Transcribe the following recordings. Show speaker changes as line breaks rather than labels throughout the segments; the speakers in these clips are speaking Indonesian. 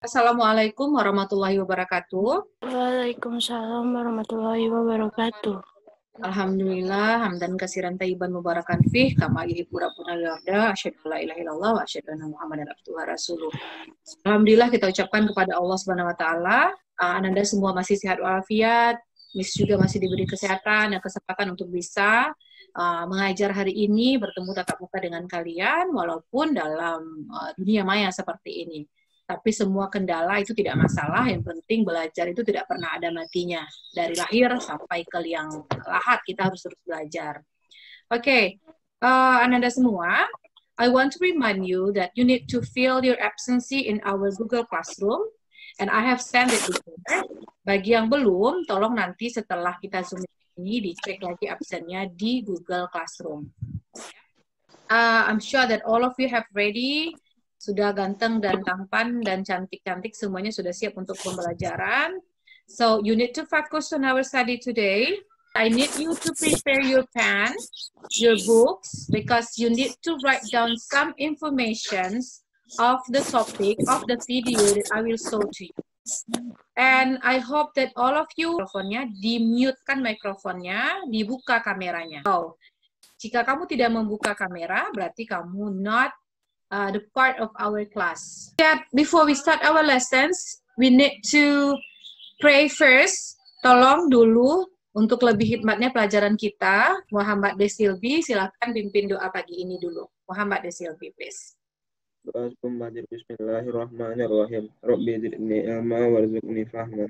Assalamualaikum warahmatullahi wabarakatuh.
Waalaikumsalam warahmatullahi wabarakatuh.
Alhamdulillah, hamdan kasiran tayyiban mubarakan fih, kama yuhibbu rabbuna yarda, asyhadu an la ilaha illallah wa asyhadu anna Muhammadan abduhu wa rasuluh. Alhamdulillah kita ucapkan kepada Allah Subhanahu wa taala, Ananda semua masih sehat walafiat, Miss juga masih diberi kesehatan dan kesempatan untuk bisa mengajar hari ini, bertemu tatap muka dengan kalian walaupun dalam dunia maya seperti ini. Tapi semua kendala itu tidak masalah, yang penting belajar itu tidak pernah ada matinya. Dari lahir sampai ke liang lahat, kita harus terus belajar. Oke, Ananda semua, I want to remind you that you need to fill your absency in our Google Classroom, and I have sent it before. Bagi yang belum, tolong nanti setelah kita Zoom ini, dicek lagi absennya di Google Classroom. I'm sure that all of you have ready. Sudah ganteng dan tampan dan cantik-cantik, semuanya sudah siap untuk pembelajaran. So you need to focus on our study today. I need you to prepare your pen, your books, because you need to write down some information of the topic of the video that I will show to you. And I hope that all of you mikrofonnya, di-mute-kan mikrofonnya, dibuka kameranya. So, jika kamu tidak membuka kamera, berarti kamu not the part of our class. Before we start our lessons, we need to pray first. Tolong dulu untuk lebih hikmatnya pelajaran kita. Muhammad Desilbi, silakan pimpin doa pagi ini dulu. Muhammad Desilbi, please.
Doa pembelajar. Bismillahirrahmanirrahim. Rabbi zidni ilma warzuqni fahma.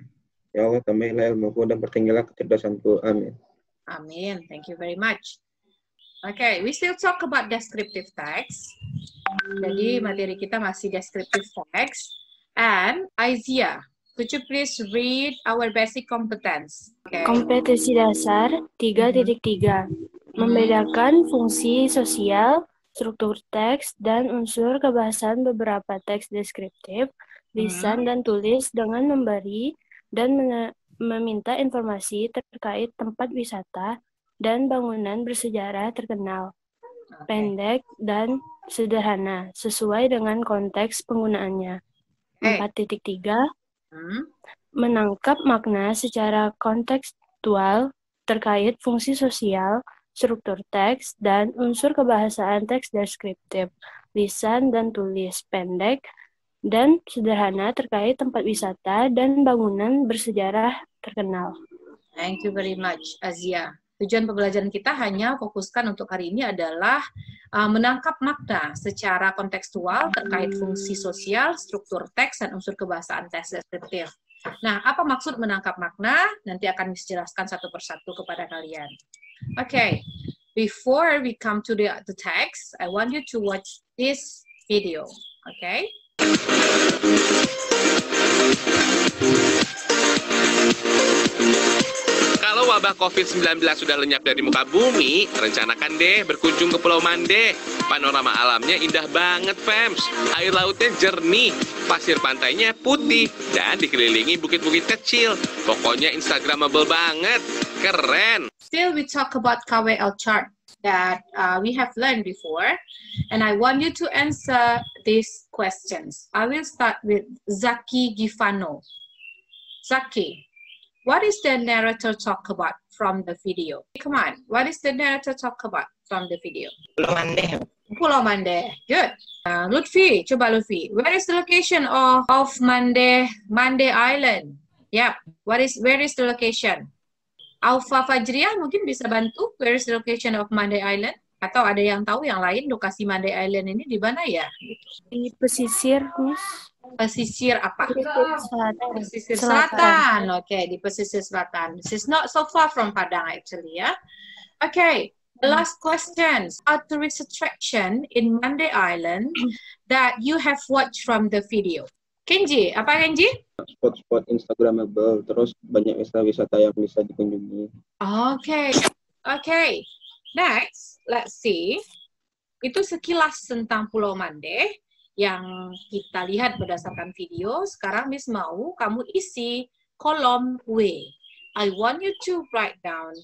Ya Allah, tambahlah ilmuku dan pertinggilah kecerdasanku. Amin.
Amin. Thank you very much. Okay, we still talk about descriptive text. Jadi materi kita masih descriptive text. And Aizia, could you please read our basic competence? Okay.
Kompetensi dasar 3.3. Membedakan fungsi sosial, struktur teks, dan unsur kebahasaan beberapa teks deskriptif, lisan dan tulis dengan memberi dan meminta informasi terkait tempat wisata dan bangunan bersejarah terkenal, pendek dan sederhana, sesuai dengan konteks penggunaannya. 4.3. Menangkap makna secara kontekstual terkait fungsi sosial, struktur teks, dan unsur kebahasaan teks deskriptif, lisan dan tulis, pendek dan sederhana terkait tempat wisata dan bangunan bersejarah terkenal.
Thank you very much, Azia. Tujuan pembelajaran kita hanya fokuskan untuk hari ini adalah menangkap makna secara kontekstual terkait fungsi sosial, struktur teks, dan unsur kebahasaan teks deskriptif. Nah, apa maksud menangkap makna? Nanti akan dijelaskan satu persatu kepada kalian. Okay, before we come to the text, I want you to watch this video. Okay?
Kalau wabah COVID-19 sudah lenyap dari muka bumi, rencanakan deh berkunjung ke Pulau Mande. Panorama alamnya indah banget, Fems. Air lautnya jernih, pasir pantainya putih, dan dikelilingi bukit-bukit kecil. Pokoknya Instagramable banget. Keren.
Still, we talk about KWL chart that we have learned before, and I want you to answer these questions. I will start with Zaki Gifano. Zaki, what is the narrator talk about from the video? Come on, what is the narrator talk about from the video?
Pulau Mande.
Pulau Mande, good. Lutfi, coba Lutfi. Where is the location of Mande Island? Yep, where is the location? Alfa Fajriah mungkin bisa bantu. Where is the location of Mande Island? Atau ada yang tahu yang lain lokasi Mande Island ini di mana ya?
Di pesisir, Miss.
Pesisir apa?
Selatan.
Pesisir selatan. Okay, di pesisir selatan. This is not so far from Padang actually, ya. Okay, the last question. Are tourist attraction in Mande Island that you have watched from the video? Kenji, apa Kenji?
Spot-spot Instagramable, terus banyak wisata yang bisa dikunjungi.
Okay, okay. Next, let's see. Itu sekilas tentang Pulau Mande yang kita lihat berdasarkan video. Sekarang Miss mau kamu isi kolom W. I want you to write down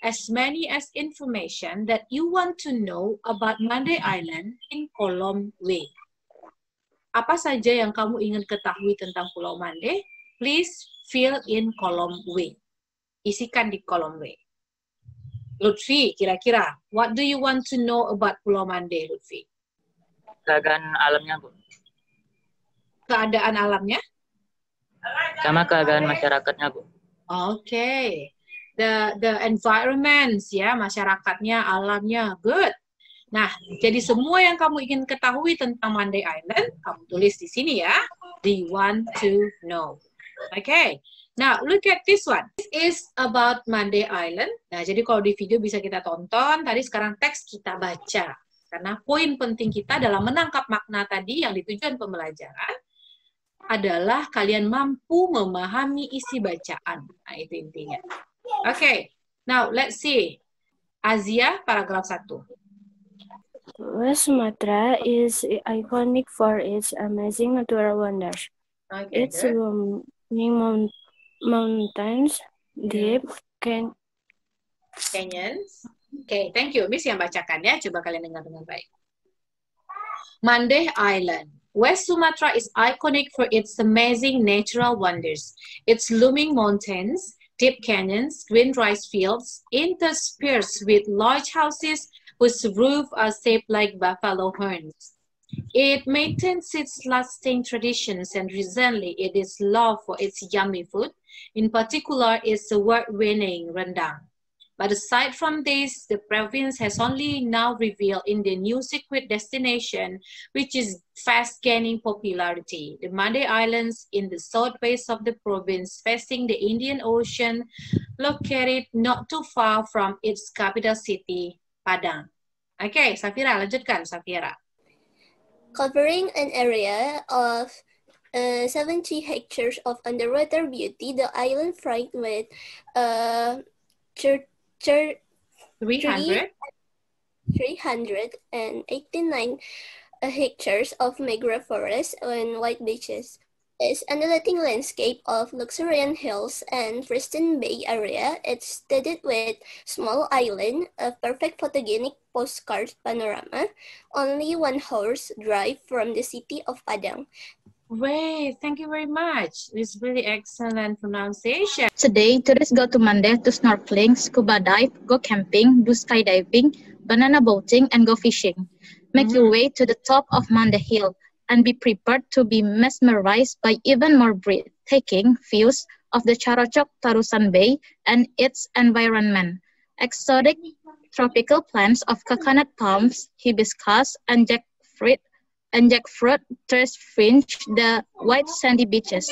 as many as information that you want to know about Mande Island in kolom W. Apa saja yang kamu ingin ketahui tentang Pulau Mande? Please fill in kolom W. Isikan di kolom W. Lutfi, kira-kira, what do you want to know about Pulau Mande, Lutfi?
Keadaan alamnya, Bu.
Keadaan alamnya?
Sama keadaan masyarakatnya, Bu.
Okay. The environments, ya, masyarakatnya, alamnya, good. Nah, jadi semua yang kamu ingin ketahui tentang Mande Island, kamu tulis di sini ya. Do you want to know? Okay. Now, look at this one. This is about Mande Island. Nah, jadi kalau di video bisa kita tonton, tadi sekarang teks kita baca. Karena poin penting kita dalam menangkap makna tadi yang di tujuan pembelajaran adalah kalian mampu memahami isi bacaan. Nah, itu intinya. Okay. Now, let's see. Azia, paragraf 1.
West Sumatra is iconic for its amazing natural wonders.
Okay,
Its
good.
booming mountains, deep
Canyons. Okay, thank you. Miss yang bacakan ya. Coba kalian dengar dengan baik. Mande Island. West Sumatra is iconic for its amazing natural wonders. Its looming mountains, deep canyons, green rice fields, interspersed with large houses whose roofs are shaped like buffalo horns. It maintains its lasting traditions, and recently it is loved for its yummy food, in particular its award-winning rendang. But aside from this, the province has only now revealed in the new secret destination, which is fast gaining popularity. The Mande Islands in the southwest of the province, facing the Indian Ocean, located not too far from its capital city, Padang. Okay, Safira, lanjutkan, Safira.
Covering an area of 70 hectares of underwater beauty, the island fringed with 389 hectares of mangrove forest and white beaches. It's an undulating landscape of luxuriant hills and pristine bay area. It's studded with small island, a perfect photogenic postcard panorama, only 1 horse drive from the city of Padang.
Great, thank you very much. It's really excellent pronunciation.
Today, tourists go to Mande to snorkeling, scuba dive, go camping, do skydiving, banana boating, and go fishing. Make your way to the top of Mande Hill and be prepared to be mesmerized by even more breathtaking views of the Charocok Tarusan Bay and its environment. Exotic tropical plants of coconut palms, hibiscus, and jackfruit trees fringe the white sandy beaches.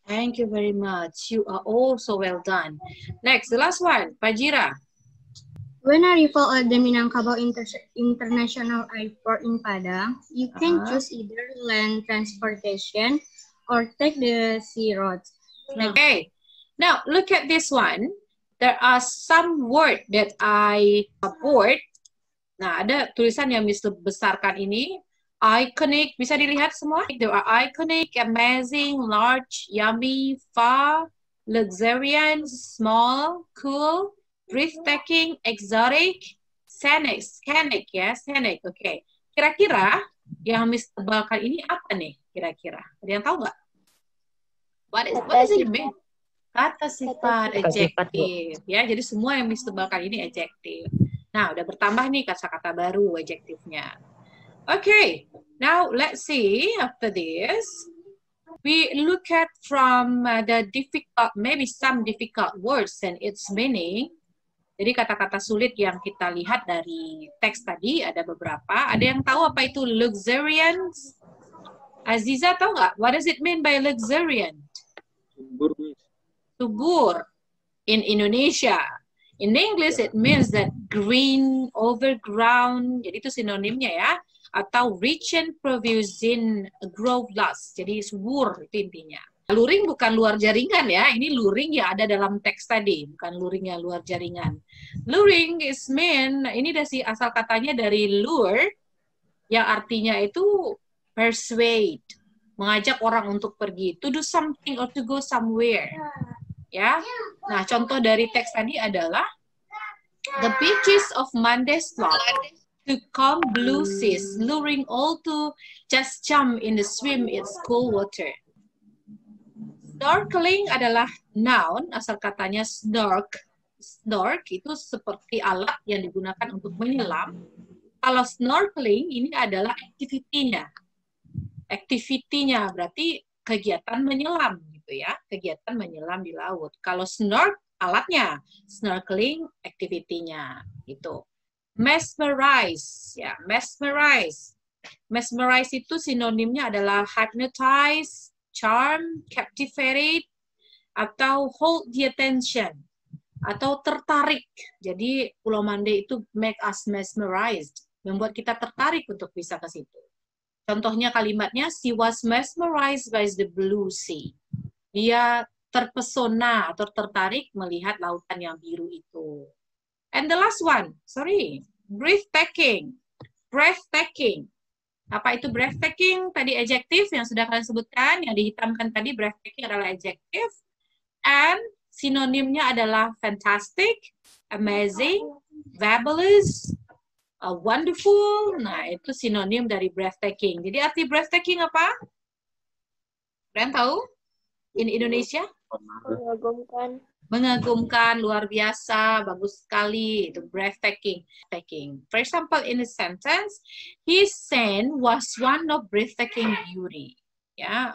Thank you very much. You are all so well done. Next, the last one, Pajira.
When arrival at the Minangkabau International Airport in Padang, you can choose either land transportation or take the sea roads.
Okay. Now, look at this one. There are some words that I support. Nah, ada tulisan yang bisa besarkan ini. Iconic, bisa dilihat semua? There are iconic, amazing, large, yummy, far, luxuriant, small, cool, breathtaking, exotic, scenic ya, scenic. Oke. Kira-kira yang Miss tebalkan ini apa nih? Kira-kira. Ada yang tahu nggak? What does it mean? Kata sifat, adjektif. Ya, jadi semua yang Miss tebalkan ini adjektif. Nah, udah bertambah nih kata-kata baru adjektifnya. Okay. Now, let's see after this. We look at from the difficult, maybe some difficult words and its meaning. Jadi kata-kata sulit yang kita lihat dari teks tadi ada beberapa. Ada yang tahu apa itu luxuriant? Aziza tahu nggak? What does it mean by luxuriant? Subur in Indonesia. In English it means that green, overground. Jadi itu sinonimnya ya. Atau rich and profuse in groveless. Jadi subur itu intinya. Luring bukan luar jaringan ya, ini luring yang ada dalam teks tadi, bukan luring yang luar jaringan. Luring is mean, ini dari asal katanya dari lure, yang artinya itu persuade, mengajak orang untuk pergi, to do something or to go somewhere. Ya, nah contoh dari teks tadi adalah the beaches of Mande sloped to calm blue seas, luring all to just jump in the swim its cool water. Snorkeling adalah noun, asal katanya snork. Snork itu seperti alat yang digunakan untuk menyelam. Kalau snorkeling ini adalah aktivitinya. Aktivitinya berarti kegiatan menyelam gitu ya, kegiatan menyelam di laut. Kalau snork alatnya, snorkeling aktivitinya gitu. Mesmerize, ya, mesmerize. Mesmerize itu sinonimnya adalah hypnotize, charm, captivate, atau hold the attention, atau tertarik. Jadi Pulau Mande itu make us mesmerized, membuat kita tertarik untuk bisa ke situ. Contohnya kalimatnya, she was mesmerized by the blue sea. Dia terpesona atau tertarik melihat lautan yang biru itu. And the last one, breathtaking. Breathtaking. Apa itu breathtaking? Tadi adjektif yang sudah kalian sebutkan, yang dihitamkan tadi, breathtaking adalah adjektif. And sinonimnya adalah fantastic, amazing, fabulous, wonderful. Nah, itu sinonim dari breathtaking. Jadi arti breathtaking apa? Kalian tahu? In Indonesia?
Mengagumkan.
Mengagumkan, luar biasa, bagus sekali, itu breathtaking. For example, in a sentence, his scene was one of breathtaking beauty. Ya,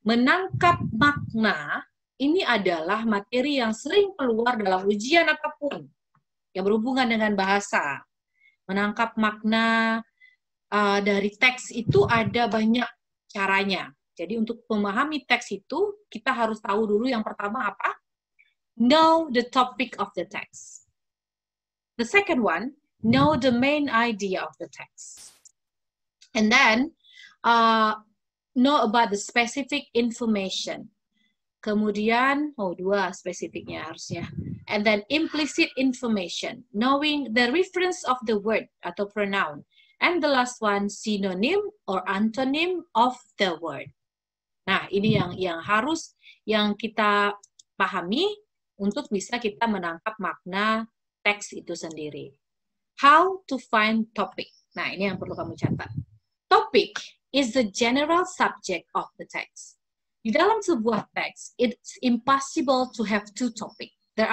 menangkap makna ini adalah materi yang sering keluar dalam ujian apapun yang berhubungan dengan bahasa. Menangkap makna dari teks itu ada banyak caranya. Jadi untuk memahami teks itu, kita harus tahu dulu yang pertama apa? Know the topic of the text. The second one, know the main idea of the text. And then, know about the specific information. Kemudian, dua spesifiknya harusnya. And then implicit information, knowing the reference of the word atau pronoun. And the last one, synonym or antonym of the word. Nah, ini yang harus yang kita pahami untuk bisa kita menangkap makna teks itu sendiri. How to find topic. Nah, ini yang perlu kamu catat. Topic is the general subject of the text. Di dalam sebuah teks, it's impossible to have two topic. There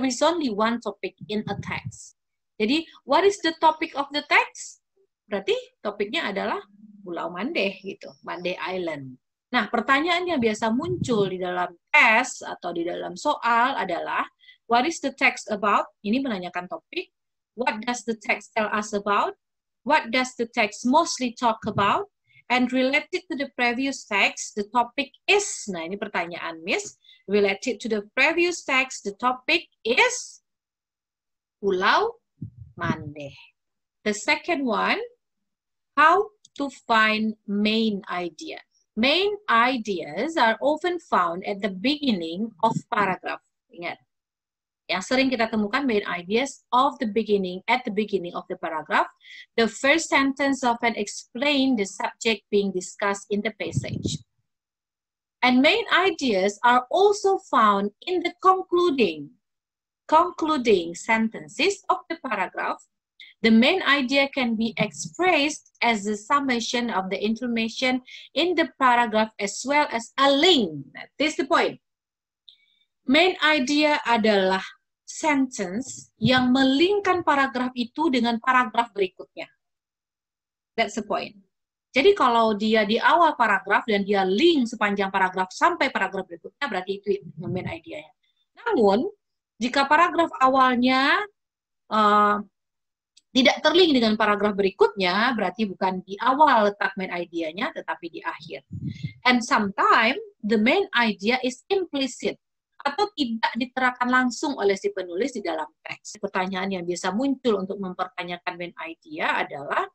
is only one topic in a text. Jadi, what is the topic of the text? Berarti topiknya adalah Pulau Mande gitu, Mande Island. Nah, pertanyaan yang biasa muncul di dalam tes atau di dalam soal adalah, what is the text about? Ini menanyakan topik. What does the text tell us about? What does the text mostly talk about? And related to the previous text, the topic is, nah ini pertanyaan Miss, related to the previous text, the topic is Pulau Mande. The second one, how to find main idea. Main ideas are often found at the beginning of paragraph. Ingat, yang sering kita temukan main ideas of the beginning, at the beginning of the paragraph. The first sentence often explain the subject being discussed in the passage. And main ideas are also found in the concluding sentences of the paragraph. The main idea can be expressed as the summation of the information in the paragraph as well as a link. This is the point. Main idea adalah sentence yang melingkan paragraf itu dengan paragraf berikutnya. That's the point. Jadi kalau dia di awal paragraf dan dia link sepanjang paragraf sampai paragraf berikutnya, berarti itu main idea-nya. Namun, jika paragraf awalnya tidak terlink dengan paragraf berikutnya, berarti bukan di awal letak main idea-nya, tetapi di akhir. And sometimes the main idea is implicit, atau tidak diterangkan langsung oleh si penulis di dalam teks. Pertanyaan yang biasa muncul untuk mempertanyakan main idea adalah,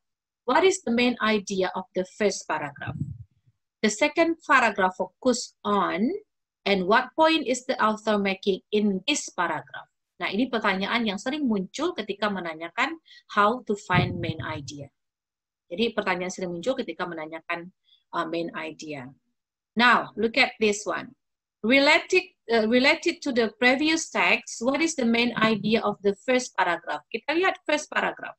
what is the main idea of the first paragraph? The second paragraph focus on, and what point is the author making in this paragraph? Nah, ini pertanyaan yang sering muncul ketika menanyakan how to find main idea. Jadi, pertanyaan sering muncul ketika menanyakan main idea. Now, look at this one. Related to the previous text, what is the main idea of the first paragraph? Kita lihat first paragraph.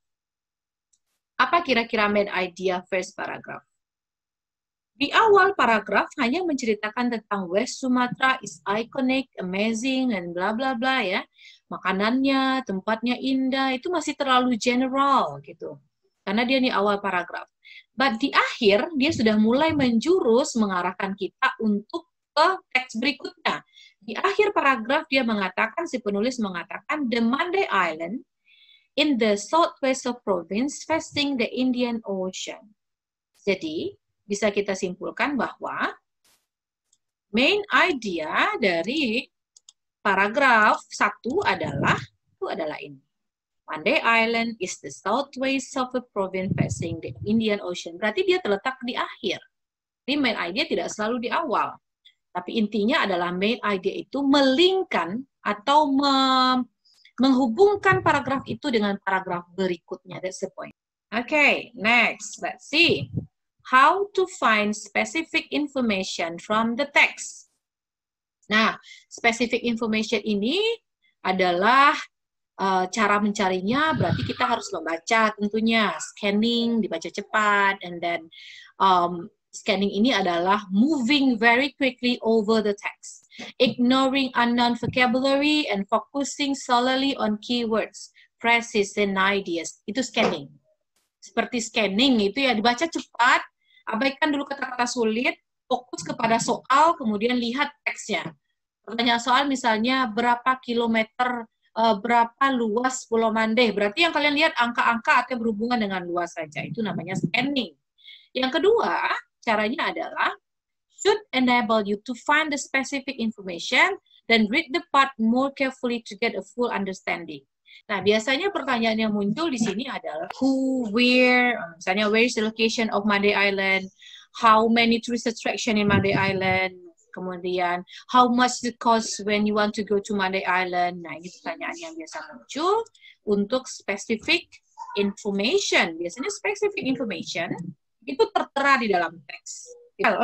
Apa kira-kira main idea first paragraph? Di awal paragraf hanya menceritakan tentang West Sumatra is iconic, amazing, dan bla bla bla ya. Makanannya, tempatnya indah, itu masih terlalu general gitu. Karena dia di awal paragraf. But di akhir, dia sudah mulai menjurus mengarahkan kita untuk ke teks berikutnya. Di akhir paragraf dia mengatakan, si penulis mengatakan, the Mande Island in the southwest of province facing the Indian Ocean. Jadi, bisa kita simpulkan bahwa main idea dari paragraf 1 adalah ini. Mande Island is the southwest of a province facing the Indian Ocean. Berarti dia terletak di akhir. Jadi main idea tidak selalu di awal. Tapi intinya adalah main idea itu melingkan atau menghubungkan paragraf itu dengan paragraf berikutnya. That's the point. Okay, next. Let's see. How to find specific information from the text. Nah, specific information ini adalah cara mencarinya, berarti kita harus membaca tentunya. Scanning, dibaca cepat, and then scanning ini adalah moving very quickly over the text. Ignoring unknown vocabulary and focusing solely on keywords, phrases, and ideas. Itu scanning. Seperti scanning itu ya, dibaca cepat, abaikan dulu kata-kata sulit, fokus kepada soal, kemudian lihat teksnya. Pertanyaan soal misalnya, berapa kilometer, berapa luas Pulau Mande? Berarti yang kalian lihat angka-angka atau berhubungan dengan luas saja. Itu namanya scanning. Yang kedua, caranya adalah, should enable you to find the specific information, then read the part more carefully to get a full understanding. Nah, biasanya pertanyaan yang muncul di sini adalah who, where, misalnya where is the location of Mande Island, how many tourist attraction in Mande Island, kemudian how much it cost when you want to go to Mande Island. Nah, ini pertanyaan yang biasa muncul untuk specific information. Biasanya specific information itu tertera di dalam teks.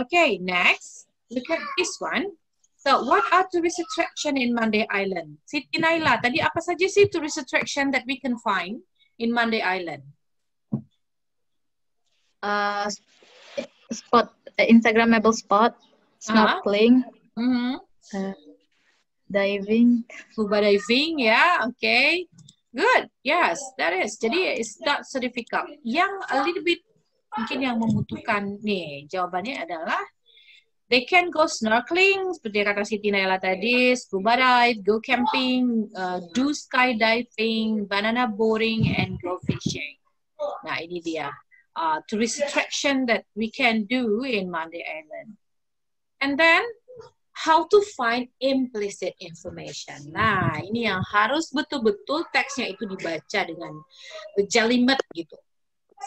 Okay, next, look at this one. So, what are tourist attraction in Mande Island? Siti Naila, tadi apa saja sih tourist attraction that we can find in Mande Island?
Spot, Instagrammable spot, snorkeling, diving.
Scuba diving, ya, okay. Good, yes, that is. Jadi, it's not so difficult. Yang a little bit, mungkin yang membutuhkan, nih, jawabannya adalah they can go snorkeling, seperti kata Siti Naila tadi, scuba dive, go camping, do skydiving, banana boating, and go fishing. Nah, ini dia. Tourist attraction that we can do in Mande Island. And then, how to find implicit information. Nah, ini yang harus betul-betul teksnya itu dibaca dengan jelimet gitu.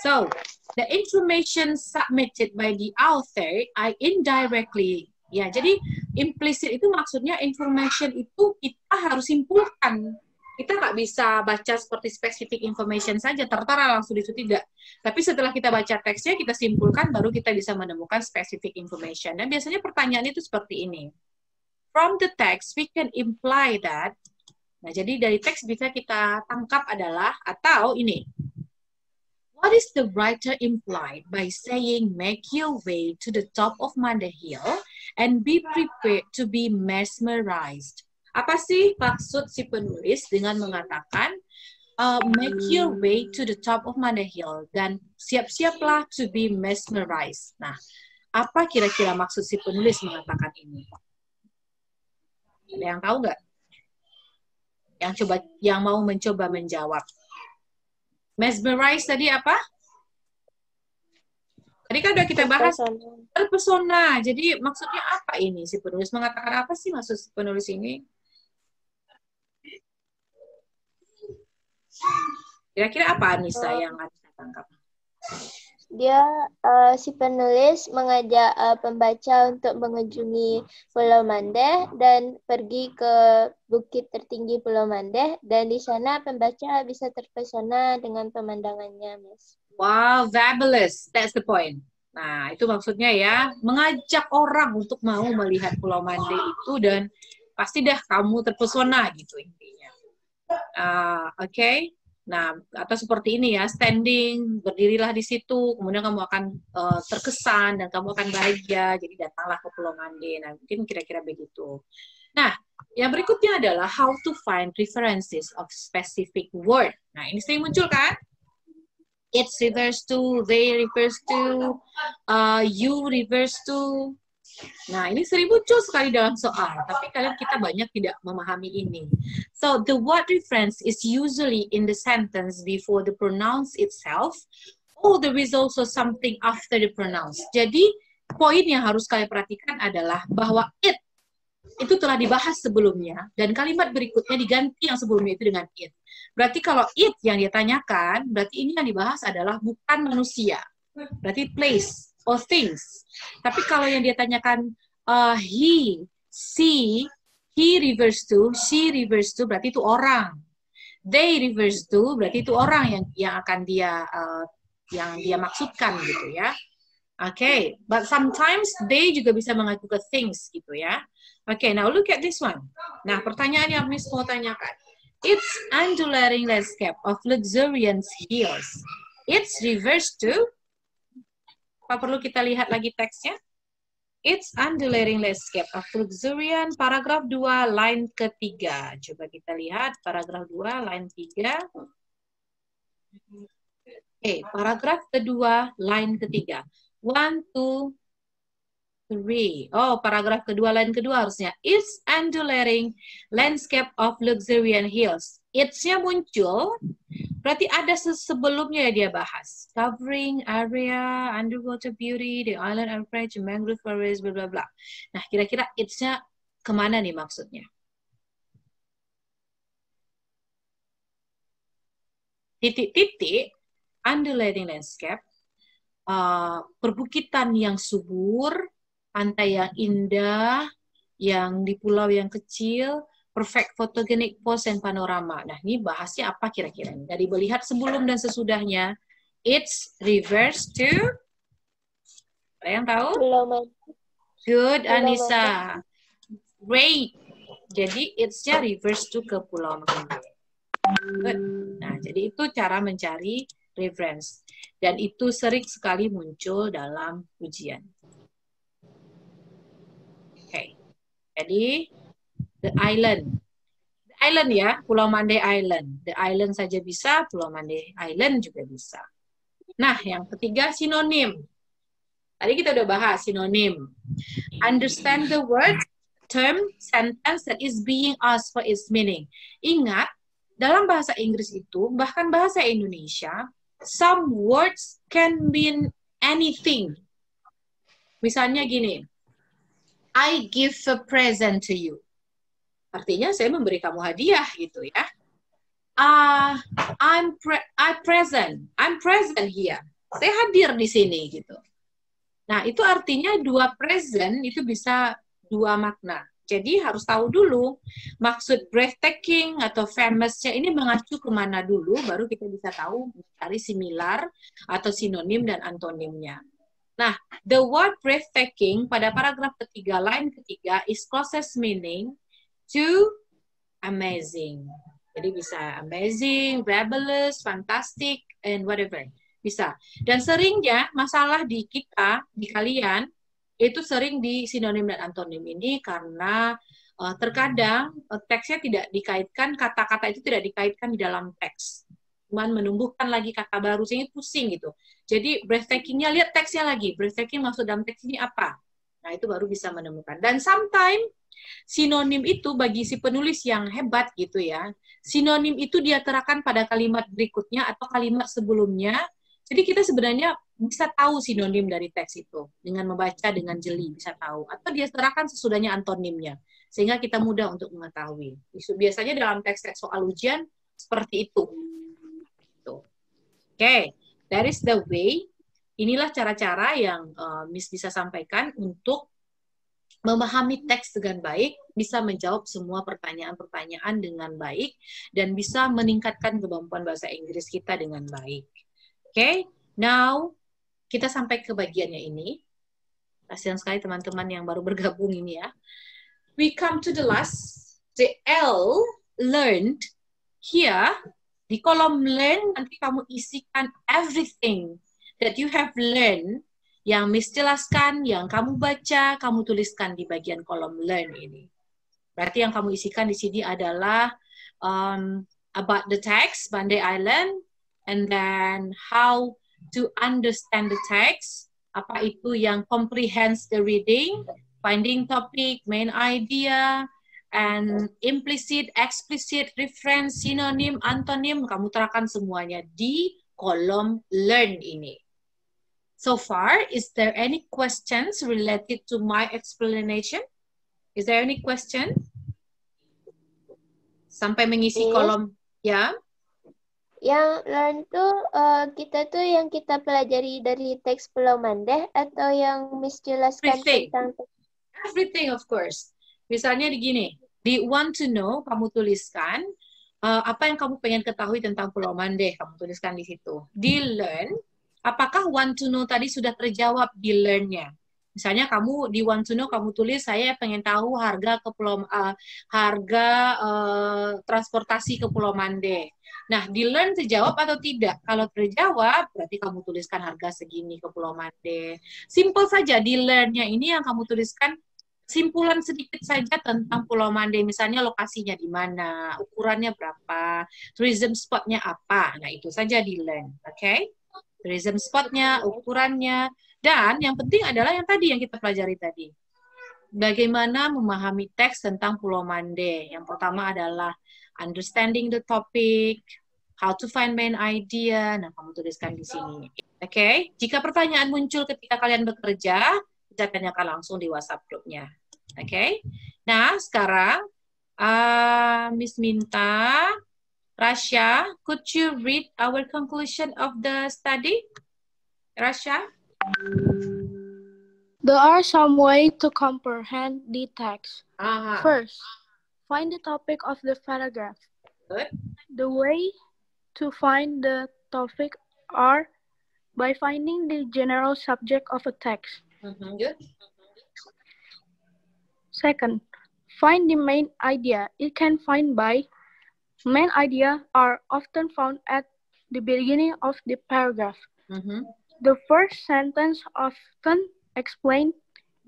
So, the information submitted by the author are indirectly, ya, jadi implicit itu maksudnya information itu kita harus simpulkan. Kita nggak bisa baca seperti specific information saja, tertera langsung di situ, tidak. Tapi setelah kita baca teksnya, kita simpulkan, baru kita bisa menemukan specific information. Dan biasanya pertanyaan itu seperti ini. From the text, we can imply that, nah jadi dari teks bisa kita tangkap adalah, atau ini, what is the writer implied by saying make your way to the top of Mande Hill and be prepared to be mesmerized? Apa sih maksud si penulis dengan mengatakan make your way to the top of Mande Hill dan siap-siaplah to be mesmerized? Nah, apa kira-kira maksud si penulis mengatakan ini? Ada yang tahu nggak? Yang mau mencoba menjawab. Mesmerize tadi apa? Tadi kan udah kita bahas terpesona. Jadi maksudnya apa ini? Si penulis mengatakan apa sih maksud si penulis ini? Kira-kira apa Anissa yang harus kita tangkap?
Dia si penulis mengajak pembaca untuk mengunjungi Pulau Mande dan pergi ke bukit tertinggi Pulau Mande, dan di sana pembaca bisa terpesona dengan pemandangannya, Miss.
Wow, fabulous. That's the point. Nah, itu maksudnya ya, mengajak orang untuk mau melihat Pulau Mande itu, dan pasti dah kamu terpesona gitu intinya. Okay. Nah, atau seperti ini ya, standing, berdirilah di situ, kemudian kamu akan terkesan dan kamu akan bahagia, jadi datanglah ke Pulau Mande. Nah, mungkin kira-kira begitu. Nah, yang berikutnya adalah how to find references of specific word. Nah, ini sering muncul kan? It refers to, they refers to, you refers to. Nah, ini sering muncul sekali dalam soal, tapi kita banyak tidak memahami ini. So, the word reference is usually in the sentence before the pronoun itself, or there is also something after the pronoun. Jadi, poin yang harus kalian perhatikan adalah bahwa it itu telah dibahas sebelumnya, dan kalimat berikutnya diganti yang sebelumnya itu dengan it. Berarti kalau it yang dia tanyakan, berarti ini yang dibahas adalah bukan manusia. Berarti place or things. Tapi kalau yang dia tanyakan he, she, he refers to, she refers to, berarti itu orang. They refers to, berarti itu orang yang akan dia maksudkan gitu ya. Okay, but sometimes they juga bisa mengacu ke things gitu ya. Okay, now look at this one. Nah, pertanyaan yang Miss mau tanyakan. It's undulating landscape of luxuriant hills. It's refers to, apa perlu kita lihat lagi teksnya? It's undulating landscape of luxuriant, paragraf 2, line ketiga. Coba kita lihat paragraf 2, line 3. Oke, paragraf kedua, line ketiga. 1, 2, 3. Oh, paragraf kedua, line kedua harusnya. It's undulating landscape of luxuriant hills. It's-nya muncul, berarti ada sebelumnya dia bahas. Covering area, underwater beauty, the island average, mangrove forest, bla bla bla. Nah, kira-kira it's-nya kemana nih maksudnya? Titik-titik, undulating landscape, perbukitan yang subur, pantai yang indah, yang di pulau yang kecil, perfect photogenic pose and panorama. Nah, ini bahasnya apa kira-kira? Dari melihat sebelum dan sesudahnya, it's refers to, ada yang tahu? Good, Anissa. Great. Jadi, it's-nya refers to ke Pulau Mande. Good. Nah, jadi itu cara mencari reference. Dan itu sering sekali muncul dalam ujian. Oke. Jadi, the island. The island ya, Pulau Mande Island. The island saja bisa, Pulau Mande Island juga bisa. Nah, yang ketiga sinonim. Tadi kita udah bahas sinonim. Understand the word, term, sentence that is being asked for its meaning. Ingat, dalam bahasa Inggris itu, bahkan bahasa Indonesia, some words can mean anything. Misalnya gini, I give a present to you. Artinya saya memberi kamu hadiah gitu ya. I'm present here. Saya hadir di sini gitu. Nah, itu artinya dua present itu bisa dua makna. Jadi harus tahu dulu maksud breathtaking atau famous-nya ini mengacu kemana dulu, baru kita bisa tahu mencari similar atau sinonim dan antonimnya. Nah, the word breathtaking pada paragraf ketiga, line ketiga is closest meaning to amazing. Jadi bisa amazing, fabulous, fantastic, and whatever. Bisa. Dan seringnya masalah di kita, di kalian, itu sering di sinonim dan antonim ini karena terkadang teksnya tidak dikaitkan, kata-kata itu tidak dikaitkan di dalam teks. Cuman menumbuhkan lagi kata baru, sehingga pusing gitu. Jadi breathtaking-nya, lihat teksnya lagi. Breathtaking maksud dalam teks ini apa? Nah, itu baru bisa menemukan. Dan sometimes sinonim itu bagi si penulis yang hebat gitu ya, sinonim itu dia terapkan pada kalimat berikutnya atau kalimat sebelumnya. Jadi kita sebenarnya bisa tahu sinonim dari teks itu dengan membaca dengan jeli, bisa tahu. Atau dia serahkan sesudahnya antonimnya, sehingga kita mudah untuk mengetahui. Biasanya dalam teks-teks soal ujian seperti itu. Oke, that is the way. Inilah cara-cara yang Miss bisa sampaikan untuk memahami teks dengan baik, bisa menjawab semua pertanyaan-pertanyaan dengan baik, dan bisa meningkatkan kemampuan bahasa Inggris kita dengan baik. Oke, now kita sampai ke bagiannya ini. Kasihan sekali teman-teman yang baru bergabung ini ya. We come to the last. The L learned here Di kolom learn nanti kamu isikan everything that you have learned, yang Miss jelaskan, yang kamu baca, kamu tuliskan di bagian kolom learn ini. Berarti yang kamu isikan di sini adalah about the text, Bande Island, and then how to understand the text, apa itu yang comprehends the reading, finding topic, main idea, and implicit, explicit, reference, synonym, antonym, kamu terangkan semuanya di kolom learn ini. So far, is there any questions related to my explanation? Is there any question? Sampai mengisi kolom, ya?
Yang learn tuh kita tuh yang kita pelajari dari teks Pulau Mandeh atau yang Miss jelaskan tentang
everything, of course. Misalnya begini, di want to know kamu tuliskan apa yang kamu pengen ketahui tentang Pulau Mandeh, kamu tuliskan di situ. Di learn, apakah want to know tadi sudah terjawab di learn-nya? Misalnya kamu di want to know kamu tulis saya pengen tahu harga ke transportasi ke Pulau Mandeh. Nah, di learn terjawab atau tidak? Kalau terjawab, berarti kamu tuliskan harga segini ke Pulau Mandeh. Simple saja, di learn-nya ini yang kamu tuliskan simpulan sedikit saja tentang Pulau Mandeh. Misalnya lokasinya di mana, ukurannya berapa, tourism spot-nya apa. Nah, itu saja di learn, oke? Tourism spot-nya, ukurannya, dan yang penting adalah yang tadi yang kita pelajari tadi. Bagaimana memahami teks tentang Pulau Mandeh. Yang pertama adalah understanding the topic, how to find main idea. Nah, kamu tuliskan di sini. Oke? Jika pertanyaan muncul ketika kalian bekerja, kita tanyakan langsung di WhatsApp grupnya. Oke? Nah, sekarang Miss minta Rasha, could you read our conclusion of the study? Rasha?
There are some ways to comprehend the text.
Aha.
First, find the topic of the paragraph.
Good.
The way to find the topic are by finding the general subject of a text.
Good.
Second, find the main idea. It can find by main idea are often found at the beginning of the paragraph. The first sentence often explains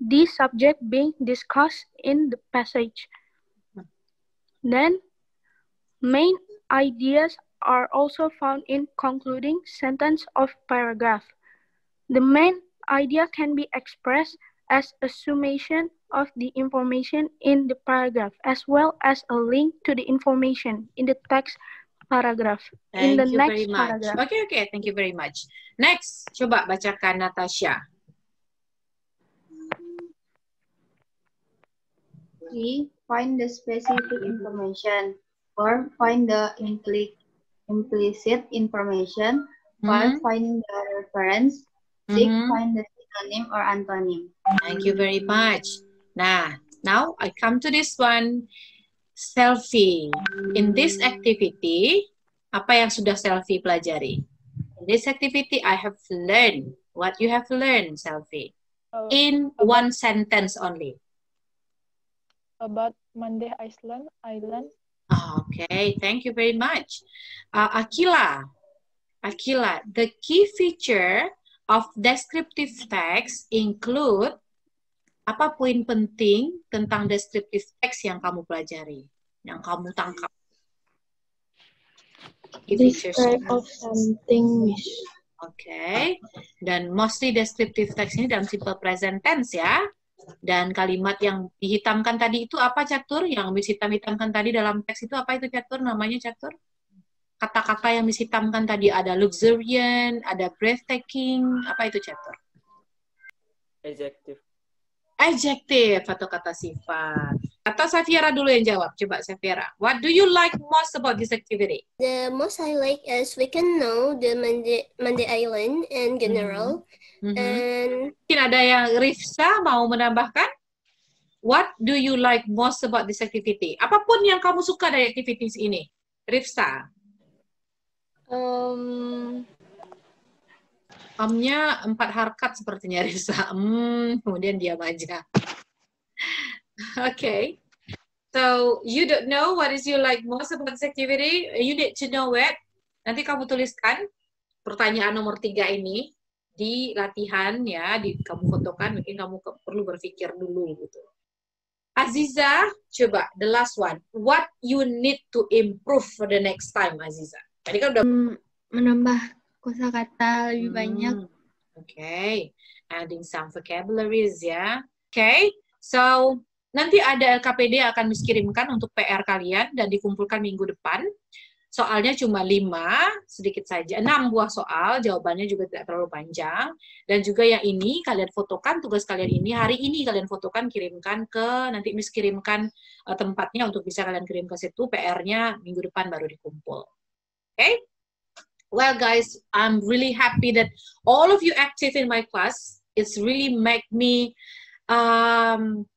the subject being discussed in the passage. Then, main ideas are also found in concluding sentence of paragraph. The main idea can be expressed as a summation of the information in the paragraph, as well as a link to the information in the text paragraph.
Thank you very much. Okay, thank you very much. Next, coba bacakan Natasha.
Find the specific information, or find the implicit information, or find the reference, find the synonym or antonym.
Thank you very much. Nah, now I come to this one. Selfie. In this activity, apa yang sudah Selfie pelajari? In this activity, I have learned what you have learned, Selfie. In one sentence only.
About Mandeh Island.
Okay, thank you very much. Akila, the key feature of descriptive text include apa poin penting tentang descriptive text yang kamu pelajari, yang kamu tangkap?
Describe of something, Miss.
Okay, dan mostly descriptive text ini dalam simple present tense ya. Dan kalimat yang dihitamkan tadi itu apa, Catur? Yang Miss hitamkan tadi dalam teks itu apa itu, Catur? Namanya, Catur? Kata-kata yang Miss hitamkan tadi ada luxuriant, ada breathtaking, apa itu, Catur?
Adjective.
Adjective atau kata sifat. Atau Safiera dulu yang jawab. Coba Safiera. What do you like most about this activity?
The most I like is we can know the Mandeh Island in general. And
mungkin ada yang Rifsa mau menambahkan? What do you like most about this activity? Apapun yang kamu suka dari activities ini. Rifsa. Nya 4 harkat sepertinya Rifsa. Kemudian diam aja. Okay. So, you don't know what is you like most about this activity? You need to know it. Nanti kamu tuliskan pertanyaan nomor 3 ini di latihan ya, kamu fotokan, mungkin kamu perlu berpikir dulu gitu. Aziza, coba the last one. What you need to improve for the next time, Aziza? Tadi kan udah
menambah kosakata lebih banyak.
Okay, adding some vocabularies ya. Okay, so nanti ada LKPD akan dikirimkan untuk PR kalian dan dikumpulkan minggu depan. Soalnya cuma 5, sedikit saja. 6 buah soal, jawabannya juga tidak terlalu panjang. Dan juga yang ini, kalian fotokan tugas kalian ini, hari ini kalian fotokan, kirimkan ke, nanti Miss kirimkan tempatnya untuk bisa kalian kirim ke situ, PR-nya minggu depan baru dikumpul. Okay? Well guys, I'm really happy that all of you active in my class. It's really made me,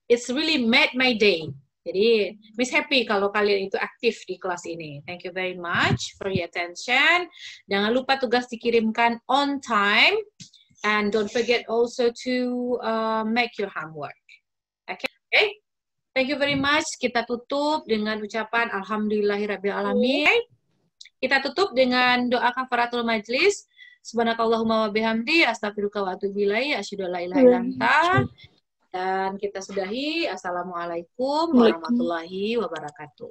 it's really made my day. Jadi, Miss happy kalau kalian itu aktif di kelas ini. Thank you very much for your attention. Jangan lupa tugas dikirimkan on time. And don't forget also to make your homework. Okay? Thank you very much. Kita tutup dengan ucapan Alhamdulillahirrabbilalamin. Kita tutup dengan doa kafaratul majlis. Subhanakallahumma wa bihamdi, astaghfiruka wa atubu ilaik, asyhadu an la ilaha illa anta. Dan kita sudahi. Assalamualaikum warahmatullahi wabarakatuh.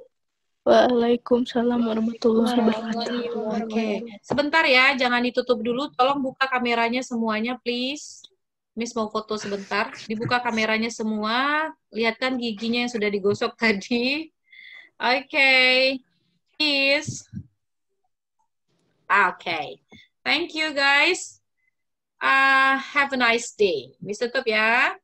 Waalaikumsalam warahmatullahi wabarakatuh.
Oke, sebentar ya, jangan ditutup dulu. Tolong buka kameranya semuanya, please. Miss mau foto sebentar. Dibuka kameranya semua. Lihat kan giginya yang sudah digosok tadi. Oke, please. Oke, thank you guys. Have a nice day. Miss tutup ya.